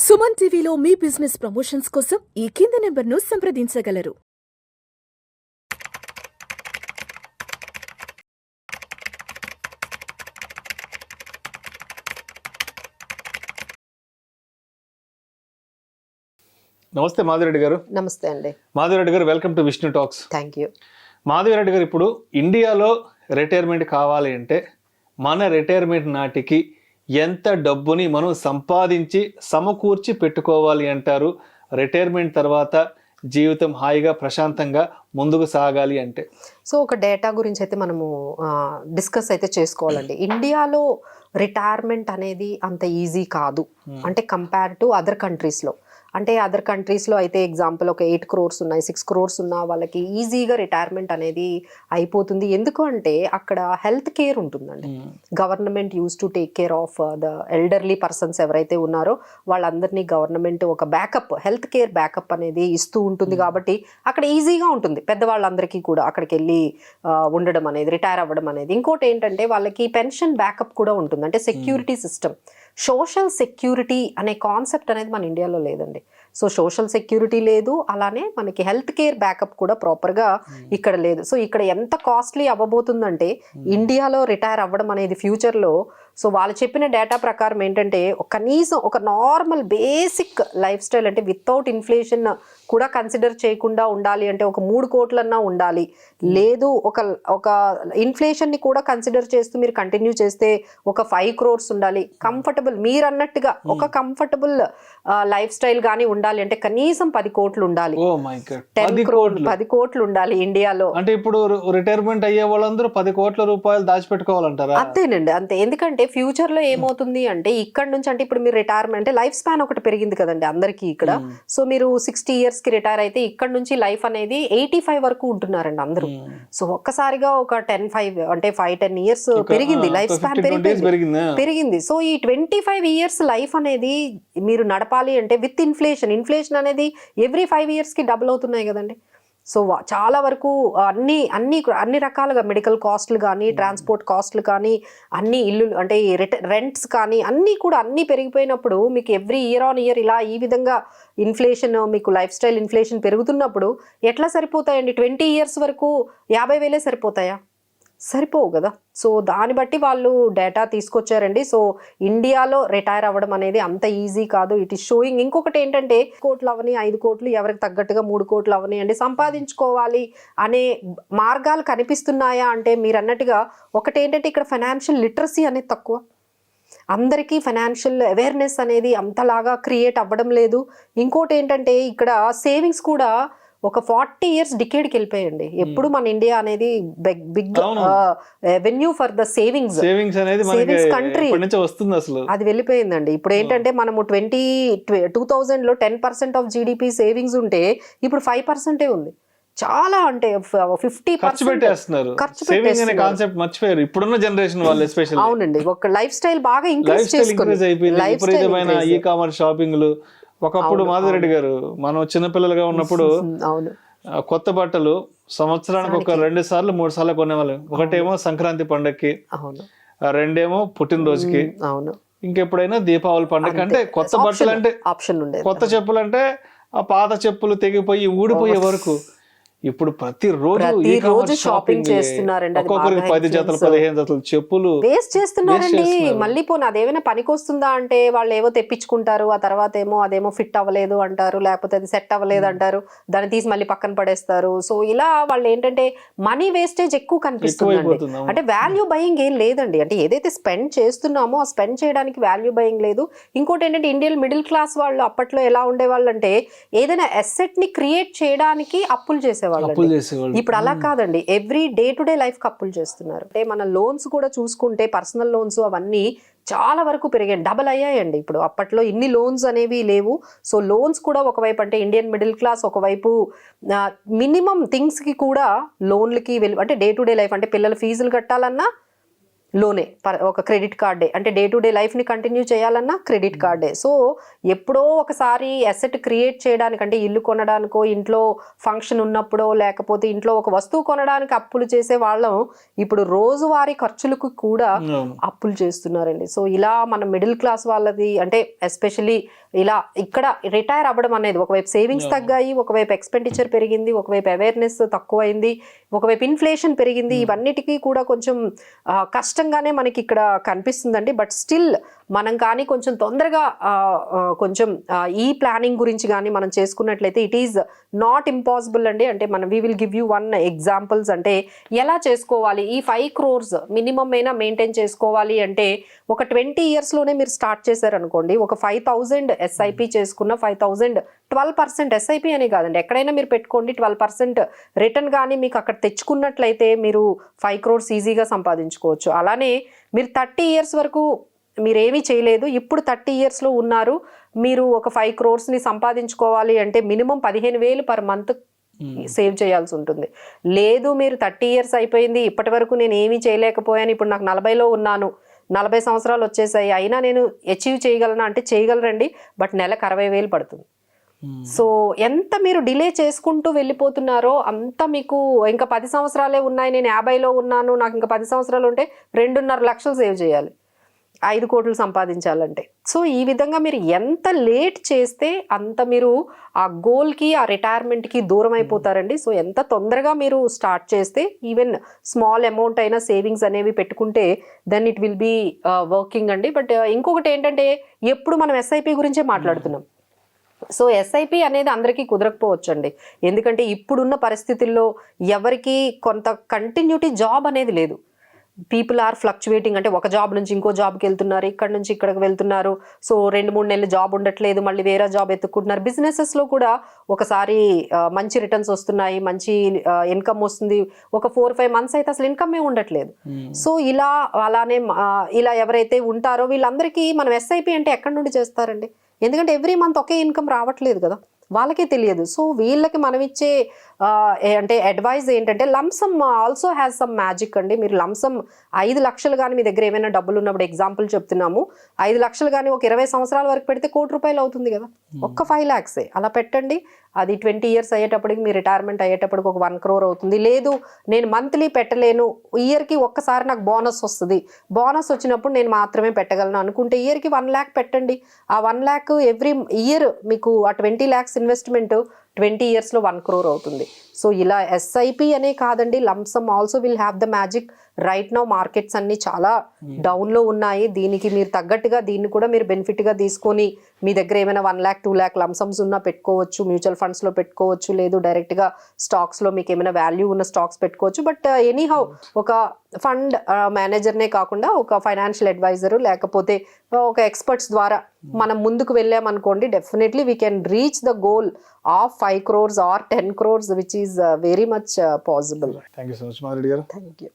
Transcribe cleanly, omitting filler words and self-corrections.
సుమన్ టీవీలో మీ business promotions కోసం ఈ కింది నెంబర్ను సంప్రదించగలరు. నమస్తే మాధవిరెడ్డి గారు. నమస్తే అండి. మాధవిరెడ్డి గారు, welcome to Vishnu talks. Thank you. Madhavi Reddy గారు, ఇప్పుడు ఇండియాలో రిటైర్మెంట్ కావాలి అంటే మన రిటైర్మెంట్ నాటికి ఎంత డబ్బుని మనం సంపాదించి సమకూర్చి పెట్టుకోవాలి అంటారు? రిటైర్మెంట్ తర్వాత జీవితం హాయిగా ప్రశాంతంగా ముందుకు సాగాలి అంటే సో ఒక డేటా గురించి అయితే మనము డిస్కస్ అయితే చేసుకోవాలండి. ఇండియాలో రిటైర్మెంట్ అనేది అంత ఈజీ కాదు, అంటే కంపేర్ టు అదర్ కంట్రీస్లో. అంటే అదర్ కంట్రీస్లో అయితే ఎగ్జాంపుల్ ఒక 8 crores ఉన్నాయి, 6 crores ఉన్న వాళ్ళకి ఈజీగా రిటైర్మెంట్ అనేది అయిపోతుంది. ఎందుకు అంటే అక్కడ హెల్త్ కేర్ ఉంటుందండి. Government use to take care of the elderly persons ఎవరైతే ఉన్నారో వాళ్ళందరినీ గవర్నమెంట్ ఒక బ్యాకప్, హెల్త్ కేర్ బ్యాకప్ అనేది ఇస్తూ ఉంటుంది. కాబట్టి అక్కడ ఈజీగా ఉంటుంది పెద్దవాళ్ళందరికీ కూడా అక్కడికి వెళ్ళి ఉండడం అనేది, రిటైర్ అవ్వడం అనేది. ఇంకోటి ఏంటంటే వాళ్ళకి పెన్షన్ బ్యాకప్ కూడా ఉంటుంది, అంటే సెక్యూరిటీ సిస్టమ్. సోషల్ సెక్యూరిటీ అనే కాన్సెప్ట్ అనేది మన ఇండియాలో లేదండి. సో సోషల్ సెక్యూరిటీ లేదు, అలానే మనకి హెల్త్ కేర్ బ్యాకప్ కూడా ప్రాపర్గా ఇక్కడ లేదు. సో ఇక్కడ ఎంత కాస్ట్లీ అవ్వబోతుందంటే ఇండియాలో రిటైర్ అవ్వడం అనేది ఫ్యూచర్లో. సో వాళ్ళు చెప్పిన డేటా ప్రకారం ఏంటంటే కనీసం ఒక నార్మల్ బేసిక్ లైఫ్ స్టైల్, అంటే వితౌట్ ఇన్ఫ్లేషన్ కూడా కన్సిడర్ చేయకుండా ఉండాలి అంటే ఒక 3 కోట్లన్నా ఉండాలి. లేదు ఒక ఇన్ఫ్లేషన్ని కూడా కన్సిడర్ చేస్తూ మీరు కంటిన్యూ చేస్తే ఒక 5 crores ఉండాలి. కంఫర్టబుల్, మీరు అన్నట్టుగా ఒక కంఫర్టబుల్ లైఫ్ స్టైల్ కానీ ఉండాలి అంటే కనీసం 10 కోట్లు ఉండాలి. 10 కోట్లు ఉండాలి ఇండియాలో. అంటే ఇప్పుడు రిటైర్మెంట్ అయ్యే వాళ్ళందరూ 10 కోట్ల రూపాయలు దాచిపెట్టుకోవాలంటారా? అంతేనండి, అంతే. ఎందుకంటే ఫ్యూచర్ లో ఏమవుతుంది అంటే ఇక్కడ నుంచి, అంటే ఇప్పుడు మీరు రిటైర్మెంట్ అంటే లైఫ్ స్పాన్ ఒకటి పెరిగింది కదండి అందరికి ఇక్కడ. సో మీరు 60 years కి రిటైర్ అయితే ఇక్కడ నుంచి లైఫ్ అనేది 85 వరకు ఉంటున్నారండి అందరూ. సో ఒక్కసారిగా ఒక 5-10 years పెరిగింది, లైఫ్ స్పాన్ పెరిగింది. సో ఈ 25 years లైఫ్ అనేది మీరు నడపాలి అంటే విత్ ఇన్ఫ్లేషన్ అనేది ఎవ్రీ 5 years కి డబుల్ అవుతున్నాయి కదండి. సో చాలా వరకు అన్ని రకాలుగా మెడికల్ కాస్ట్లు కానీ, ట్రాన్స్పోర్ట్ కాస్ట్లు కానీ, అన్ని ఇల్లు అంటే రెంట్స్ కానీ అన్నీ పెరిగిపోయినప్పుడు మీకు ఎవ్రీ ఇయర్ ఆన్ ఇయర్ ఇలా ఈ విధంగా ఇన్ఫ్లేషన్, మీకు లైఫ్ స్టైల్ ఇన్ఫ్లేషన్ పెరుగుతున్నప్పుడు ఎట్లా సరిపోతాయండి? 20 years వరకు 50,000 సరిపోతాయా? సరిపోవు కదా. సో దాన్ని బట్టి వాళ్ళు డేటా తీసుకొచ్చారండి. సో ఇండియాలో రిటైర్ అవ్వడం అనేది అంత ఈజీ కాదు. It is showing. ఇంకొకటి ఏంటంటే కోట్లు అవని, 5 కోట్లు, ఎవరికి తగ్గట్టుగా 3 కోట్లు అవని అండి సంపాదించుకోవాలి అనే మార్గాలు కనిపిస్తున్నాయా అంటే మీరు అన్నట్టుగా ఒకటి ఏంటంటే ఇక్కడ ఫైనాన్షియల్ లిటరసీ అనేది తక్కువ. అందరికీ ఫైనాన్షియల్ అవేర్నెస్ అనేది అంతలాగా క్రియేట్ అవ్వడం లేదు. ఇంకోటి ఏంటంటే ఇక్కడ సేవింగ్స్ కూడా ఒక 40 years డికేడ్కి వెళ్ళిపోయండి. ఎప్పుడు మన ఇండియా అనేది big venue for the savings country అసలు అది వెళ్ళిపోయిందండి. ఇప్పుడు ఏంటంటే మనము 2000లో 10% ఆఫ్ జీడిపి సేవింగ్స్ ఉంటే ఇప్పుడు 5% ఉంది. చాలా అంటే 50% ఖర్చు పెట్టేస్తున్నారు. ఇప్పుడున్న జనరేషన్ వాళ్ళు ఎస్పెషల్లీ. అవునండి, ఒక లైఫ్ స్టైల్ బాగా ఇంక్రీజ్ చేసుకున్నారు. E commerce షాపింగ్లు. ఒకప్పుడు మాధవిరెడ్డి గారు, మనం చిన్నపిల్లలుగా ఉన్నప్పుడు కొత్త బట్టలు సంవత్సరానికి ఒక 2 సార్లు 3 సార్లు కొనేవాళ్ళం. ఒకటేమో సంక్రాంతి పండగకి, రెండేమో పుట్టినరోజుకి, ఇంకెప్పుడైనా దీపావళి పండగ. అంటే కొత్త బట్టలు అంటే ఆప్షన్ ఉండేది. కొత్త చెప్పులు అంటే ఆ పాత చెప్పులు తెగిపోయి ఊడిపోయే వరకు. ఇప్పుడు ప్రతిరోజు షాపింగ్ చేస్తున్నారండి. ఒక్కొక్కరికి 10 జతలు 15 జతలు చెప్పులు వేస్ట్ చేస్తున్నారండి. మళ్ళీ పోనీ అదేమైనా పనికొస్తుందా అంటే వాళ్ళు ఏవో తెప్పించుకుంటారు, ఆ తర్వాత ఏమో అదేమో ఫిట్ అవ్వలేదు అంటారు, లేకపోతే అది సెట్ అవ్వలేదు అంటారు, దాన్ని తీసి మళ్ళీ పక్కన పడేస్తారు. సో ఇలా వాళ్ళు ఏంటంటే మనీ వేస్టేజ్ ఎక్కువ కనిపిస్తుంది. అంటే వాల్యూ బయింగ్ ఏం లేదండి. అంటే ఏదైతే స్పెండ్ చేస్తున్నామో ఆ స్పెండ్ చేయడానికి వాల్యూ బయింగ్ లేదు. ఇంకోటి ఏంటంటే ఇండియన్ మిడిల్ క్లాస్ వాళ్ళు అప్పట్లో ఎలా ఉండేవాళ్ళు అంటే ఏదైనా అసెట్ ని క్రియేట్ చేయడానికి అప్పులు చేసేవాళ్ళు. ఇప్పుడు అలా కాదండి, every day to day life కి అప్పులు చేస్తున్నారు. అంటే మన లోన్స్ కూడా చూసుకుంటే పర్సనల్ లోన్స్ అవన్నీ చాలా వరకు పెరిగాయి, డబల్ అయ్యాయండి. ఇప్పుడు అప్పట్లో ఇన్ని లోన్స్ అనేవి లేవు. సో లోన్స్ కూడా ఒకవైపు అంటే ఇండియన్ మిడిల్ క్లాస్ ఒకవైపు మినిమం థింగ్స్ కి కూడా లోన్లకి అంటే డే టు డే లైఫ్ అంటే పిల్లల ఫీజులు కట్టాలన్నా లోనే, ఒక క్రెడిట్ కార్డే, అంటే డే టు డే లైఫ్ని కంటిన్యూ చేయాలన్నా క్రెడిట్ కార్డే. సో ఎప్పుడో ఒకసారి అసెట్ క్రియేట్ చేయడానికి, అంటే ఇల్లు కొనడానికో, ఇంట్లో ఫంక్షన్ ఉన్నప్పుడో, లేకపోతే ఇంట్లో ఒక వస్తువు కొనడానికి అప్పులు చేసే వాళ్ళం ఇప్పుడు రోజువారీ ఖర్చులకు కూడా అప్పులు చేస్తున్నారండి. సో ఇలా మన మిడిల్ క్లాస్ వాళ్ళది అంటే ఎస్పెషలీ ఇలా ఇక్కడ రిటైర్ అవ్వడం అనేది ఒకవైపు సేవింగ్స్ తగ్గాయి, ఒకవైపు ఎక్స్పెండిచర్ పెరిగింది, ఒకవైపు అవేర్నెస్ తక్కువైంది, ఒకవైపు ఇన్ఫ్లేషన్ పెరిగింది. ఇవన్నిటికీ కూడా కొంచెం కష్టంగానే మనకి ఇక్కడ కనిపిస్తుందండి. బట్ స్టిల్ మనం కానీ కొంచెం తొందరగా కొంచెం ఈ ప్లానింగ్ గురించి కానీ మనం చేసుకున్నట్లయితే ఇట్ ఈజ్ నాట్ ఇంపాసిబుల్ అండి. అంటే మనం we will give you one examples. అంటే ఎలా చేసుకోవాలి ఈ 5 crores మినిమం అయినా మెయింటైన్ చేసుకోవాలి అంటే ఒక 20 yearsలోనే మీరు స్టార్ట్ చేశారనుకోండి, ఒక 5,000 SIP చేసుకున్న 5,000 12% SIP అనే కాదండి, ఎక్కడైనా మీరు పెట్టుకోండి, 12% రిటర్న్ కానీ మీకు అక్కడ తెచ్చుకున్నట్లయితే మీరు 5 crores ఈజీగా సంపాదించుకోవచ్చు. అలానే మీరు 30 years వరకు మీరేమీ చేయలేదు, ఇప్పుడు 30 yearsలో ఉన్నారు, మీరు ఒక 5 crores సంపాదించుకోవాలి అంటే మినిమం 15,000 per month సేవ్ చేయాల్సి ఉంటుంది. లేదు మీరు 30 years అయిపోయింది, ఇప్పటి వరకు నేను ఏమీ చేయలేకపోయాను, ఇప్పుడు నాకు 40లో ఉన్నాను, 40 సంవత్సరాలు వచ్చేసాయి, అయినా నేను అచీవ్ చేయగలనా అంటే చేయగలరండి, బట్ నెలకు 60,000 పడుతుంది. సో ఎంత మీరు డిలే చేసుకుంటూ వెళ్ళిపోతున్నారో అంత మీకు ఇంకా 10 సంవత్సరాలే ఉన్నాయి, నేను 50లో ఉన్నాను, నాకు ఇంకా 10 సంవత్సరాలు ఉంటే 2.5 లక్షలు సేవ్ చేయాలి 5 కోట్లు సంపాదించాలంటే. సో ఈ విధంగా మీరు ఎంత లేట్ చేస్తే అంత మీరు ఆ గోల్కి, ఆ రిటైర్మెంట్కి దూరం అయిపోతారండి. సో ఎంత తొందరగా మీరు స్టార్ట్ చేస్తే, ఈవెన్ స్మాల్ అమౌంట్ అయినా సేవింగ్స్ అనేవి పెట్టుకుంటే then it will be working అండి. బట్ ఇంకొకటి ఏంటంటే ఎప్పుడు మనం SIP గురించే మాట్లాడుతున్నాం. సో SIP అనేది అందరికీ కుదరకపోవచ్చు అండి, ఎందుకంటే ఇప్పుడున్న పరిస్థితుల్లో ఎవరికి కొంత కంటిన్యూటీ జాబ్ అనేది లేదు. పీపుల్ ఆర్ ఫ్లక్చువేటింగ్, అంటే ఒక జాబ్ నుంచి ఇంకో జాబ్కి వెళ్తున్నారు, ఇక్కడ నుంచి ఇక్కడికి వెళ్తున్నారు. సో 2-3 నెలలు జాబ్ ఉండట్లేదు, మళ్ళీ వేరే జాబ్ ఎత్తుకుంటున్నారు. బిజినెసెస్లో కూడా ఒకసారి మంచి రిటర్న్స్ వస్తున్నాయి, మంచి ఇన్కమ్ వస్తుంది, ఒక 4-5 months అయితే అసలు ఇన్కమే ఉండట్లేదు. సో అలానే ఇలా ఎవరైతే ఉంటారో వీళ్ళందరికీ మనం SIP అంటే ఎక్కడి నుండి చేస్తారండి, ఎందుకంటే ఎవ్రీ మంత్ ఒకే ఇన్కమ్ రావట్లేదు కదా, వాళ్ళకే తెలియదు. సో వీళ్ళకి మనం ఇచ్చే అంటే అడ్వైజ్ ఏంటంటే lump sum also has some magic అండి. మీరు లంసమ్ 5 లక్షలు కానీ మీ దగ్గర ఏమైనా డబ్బులు ఉన్నప్పుడు, ఎగ్జాంపుల్ చెప్తున్నాము, 5 లక్షలు కానీ ఒక 20 సంవత్సరాల వరకు పెడితే 1 కోటి రూపాయలు అవుతుంది కదా, ఒక్క 5 lakhs అలా పెట్టండి. అది 20 years అయ్యేటప్పటికి మీ రిటైర్మెంట్ అయ్యేటప్పటికి ఒక 1 crore అవుతుంది. లేదు నేను మంత్లీ పెట్టలేను, ఇయర్కి ఒక్కసారి నాకు బోనస్ వస్తుంది, బోనస్ వచ్చినప్పుడు నేను మాత్రమే పెట్టగలను అనుకుంటే ఇయర్కి 1 lakh పెట్టండి. ఆ 1 lakh ఎవ్రీ ఇయర్ మీకు ఆ 20 lakhs ఇన్వెస్ట్మెంట్ 20 yearsలో 1 crore అవుతుంది. సో ఇలా SIP అనే కాదండి, lump sum also will have the magic. Right now markets అన్ని చాలా డౌన్లో ఉన్నాయి, దీనికి మీరు తగ్గట్టుగా దీన్ని కూడా మీరు బెనిఫిట్గా తీసుకొని మీ దగ్గర ఏమైనా 1 lakh 2 lakh లంసమ్స్ ఉన్నా పెట్టుకోవచ్చు, మ్యూచువల్ ఫండ్స్లో పెట్టుకోవచ్చు, లేదు డైరెక్ట్గా స్టాక్స్లో మీకు ఏమైనా వాల్యూ ఉన్న స్టాక్స్ పెట్టుకోవచ్చు. బట్ ఎనీహౌ ఒక ఫండ్ మేనేజర్నే కాకుండా ఒక ఫైనాన్షియల్ అడ్వైజరు లేకపోతే ఒక ఎక్స్పర్ట్స్ ద్వారా మనం ముందుకు వెళ్ళామనుకోండి, definitely we can reach the goal of 5 crores or 10 crores, which is very much possible. Thank you so much, Madhuri garu. Thank you.